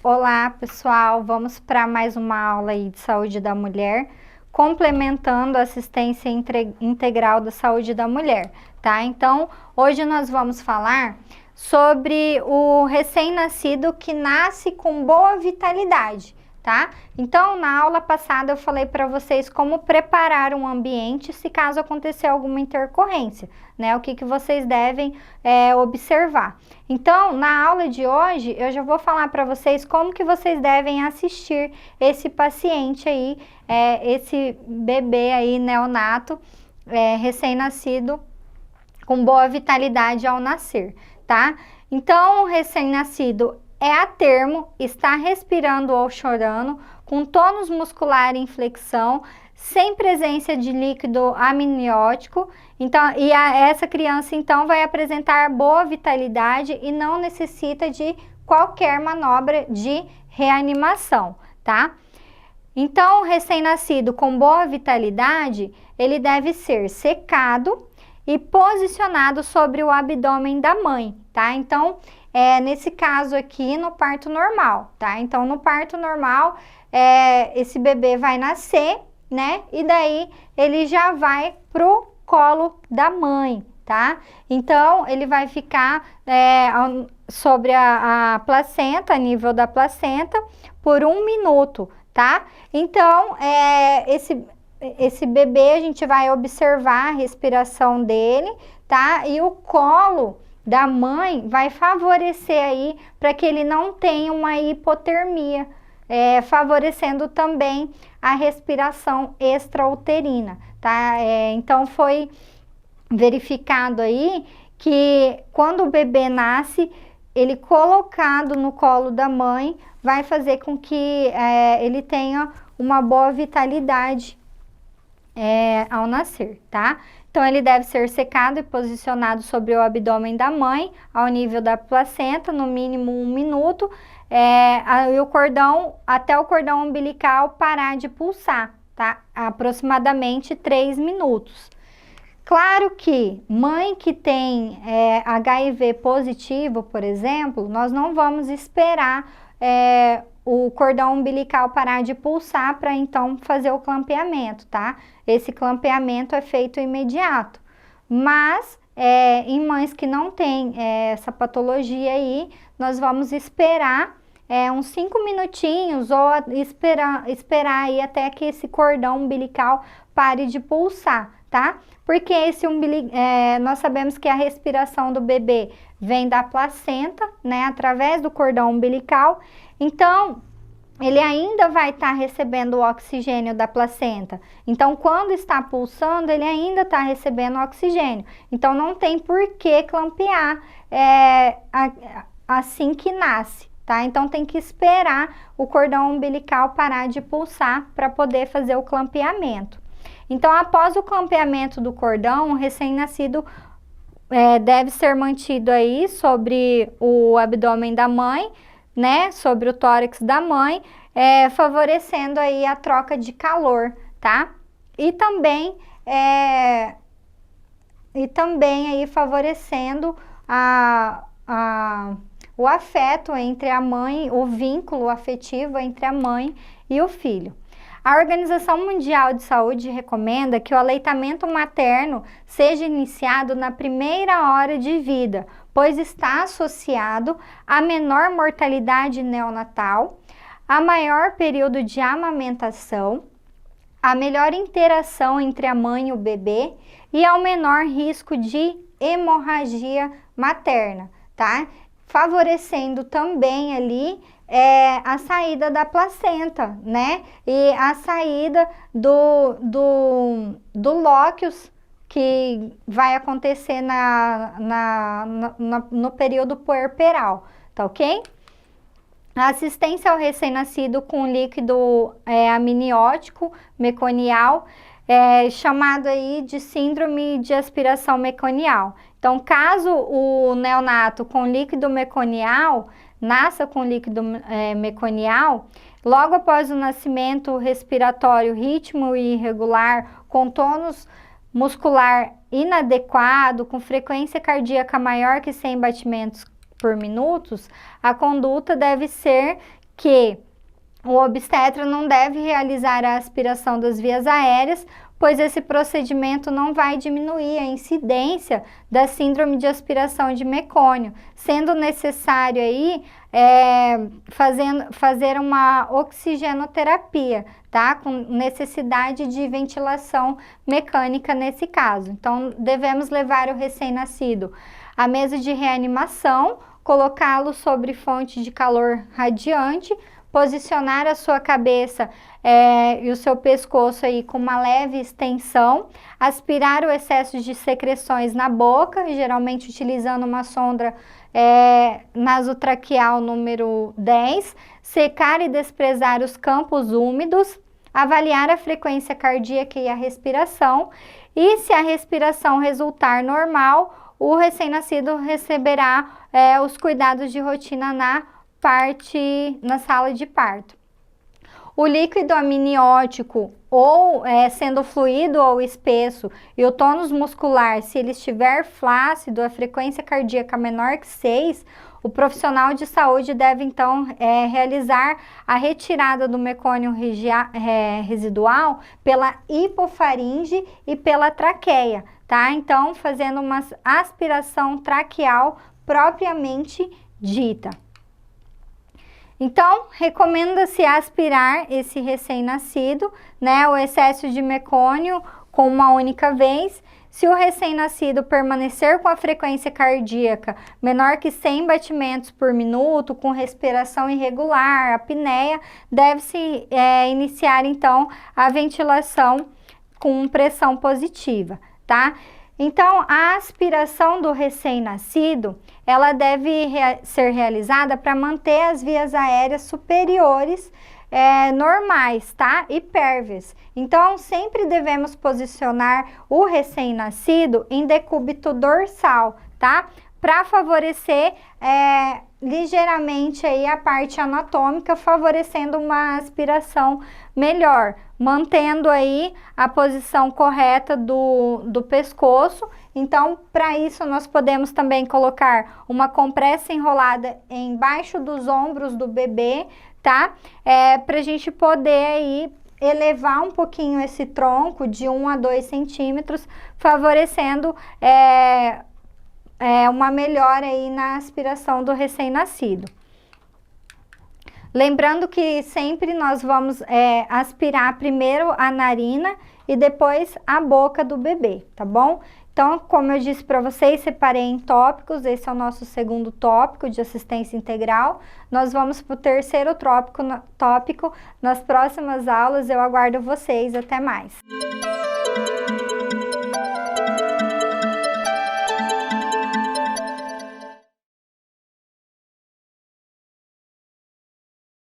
Olá pessoal, vamos para mais uma aula aí de saúde da mulher, complementando a assistência integral da saúde da mulher, tá? Então, hoje nós vamos falar sobre o recém-nascido que nasce com boa vitalidade, tá? Então, na aula passada eu falei para vocês como preparar um ambiente se caso acontecer alguma intercorrência, né? O que vocês devem observar. Então, na aula de hoje, eu já vou falar para vocês como que vocês devem assistir esse paciente aí, esse bebê aí neonato, recém-nascido, com boa vitalidade ao nascer, tá? Então, o recém-nascido é a termo, está respirando ou chorando, com tônus muscular em flexão, sem presença de líquido amniótico. Então, essa criança então vai apresentar boa vitalidade e não necessita de qualquer manobra de reanimação, tá? Então, o recém-nascido com boa vitalidade, ele deve ser secado e posicionado sobre o abdômen da mãe, tá? Então, nesse caso aqui, no parto normal, tá? Então, no parto normal, esse bebê vai nascer, né? E daí, ele já vai pro colo da mãe, tá? Então, ele vai ficar sobre a placenta, a nível da placenta, por 1 minuto, tá? Então, esse bebê, a gente vai observar a respiração dele, tá? E o colo da mãe vai favorecer aí para que ele não tenha uma hipotermia, favorecendo também a respiração extrauterina, tá? Então, foi verificado aí que quando o bebê nasce, ele colocado no colo da mãe vai fazer com que ele tenha uma boa vitalidade ao nascer, tá? Então, ele deve ser secado e posicionado sobre o abdômen da mãe, ao nível da placenta, no mínimo 1 minuto, e o cordão, até o cordão umbilical parar de pulsar, tá? Aproximadamente 3 minutos. Claro que mãe que tem HIV positivo, por exemplo, nós não vamos esperar o cordão umbilical parar de pulsar para então fazer o clampeamento, tá? Esse clampeamento é feito imediato. Mas em mães que não têm essa patologia aí, nós vamos esperar uns 5 minutinhos ou esperar aí até que esse cordão umbilical pare de pulsar, tá? Porque nós sabemos que a respiração do bebê vem da placenta, né? Através do cordão umbilical. Então, ele ainda vai estar recebendo o oxigênio da placenta. Então, quando está pulsando, ele ainda está recebendo oxigênio. Então, não tem por que clampear assim que nasce, tá? Então, tem que esperar o cordão umbilical parar de pulsar para poder fazer o clampeamento. Então, após o clampeamento do cordão, o recém-nascido deve ser mantido aí sobre o abdômen da mãe, né, sobre o tórax da mãe, favorecendo aí a troca de calor, tá? E também aí favorecendo o afeto entre a mãe, o vínculo afetivo entre a mãe e o filho. A Organização Mundial de Saúde recomenda que o aleitamento materno seja iniciado na primeira hora de vida, pois está associado à menor mortalidade neonatal, a maior período de amamentação, a melhor interação entre a mãe e o bebê e ao menor risco de hemorragia materna, tá? Favorecendo também ali a saída da placenta, né? E a saída do lóquios que vai acontecer no período puerperal, tá ok? A assistência ao recém-nascido com líquido amniótico meconial, chamado aí de síndrome de aspiração meconial. Então, caso o neonato com líquido meconial nasça com líquido meconial, logo após o nascimento respiratório, ritmo irregular, com tônus muscular inadequado, com frequência cardíaca maior que 100 batimentos por minuto, a conduta deve ser que o obstetra não deve realizar a aspiração das vias aéreas, pois esse procedimento não vai diminuir a incidência da síndrome de aspiração de mecônio, sendo necessário aí fazer uma oxigenoterapia, tá? Com necessidade de ventilação mecânica nesse caso. Então, devemos levar o recém-nascido à mesa de reanimação, colocá-lo sobre fonte de calor radiante, posicionar a sua cabeça e o seu pescoço aí com uma leve extensão, aspirar o excesso de secreções na boca, geralmente utilizando uma sonda nasotraqueal número 10, secar e desprezar os campos úmidos, avaliar a frequência cardíaca e a respiração, e se a respiração resultar normal, o recém-nascido receberá os cuidados de rotina na sala de parto. O líquido amniótico, ou sendo fluido ou espesso, e o tônus muscular, se ele estiver flácido, a frequência cardíaca menor que 6, o profissional de saúde deve então realizar a retirada do mecônio residual pela hipofaringe e pela traqueia, tá? Então, fazendo uma aspiração traqueal propriamente dita. Então, recomenda-se aspirar esse recém-nascido, né, o excesso de mecônio com uma única vez. Se o recém-nascido permanecer com a frequência cardíaca menor que 100 batimentos por minuto, com respiração irregular, apneia, deve-se iniciar então a ventilação com pressão positiva, tá? Então, a aspiração do recém-nascido, ela deve ser realizada para manter as vias aéreas superiores normais, tá? E pérvias. Então, sempre devemos posicionar o recém-nascido em decúbito dorsal, tá? Para favorecer ligeiramente aí a parte anatômica, favorecendo uma aspiração melhor, mantendo aí a posição correta do pescoço. Então, para isso, nós podemos também colocar uma compressa enrolada embaixo dos ombros do bebê, tá? Para a gente poder aí elevar um pouquinho esse tronco de 1 a 2 centímetros, favorecendo uma melhora aí na aspiração do recém-nascido. Lembrando que sempre nós vamos aspirar primeiro a narina e depois a boca do bebê, tá bom? Então, como eu disse para vocês, separei em tópicos, esse é o nosso segundo tópico de assistência integral. Nós vamos para o terceiro tópico nas próximas aulas, eu aguardo vocês, até mais!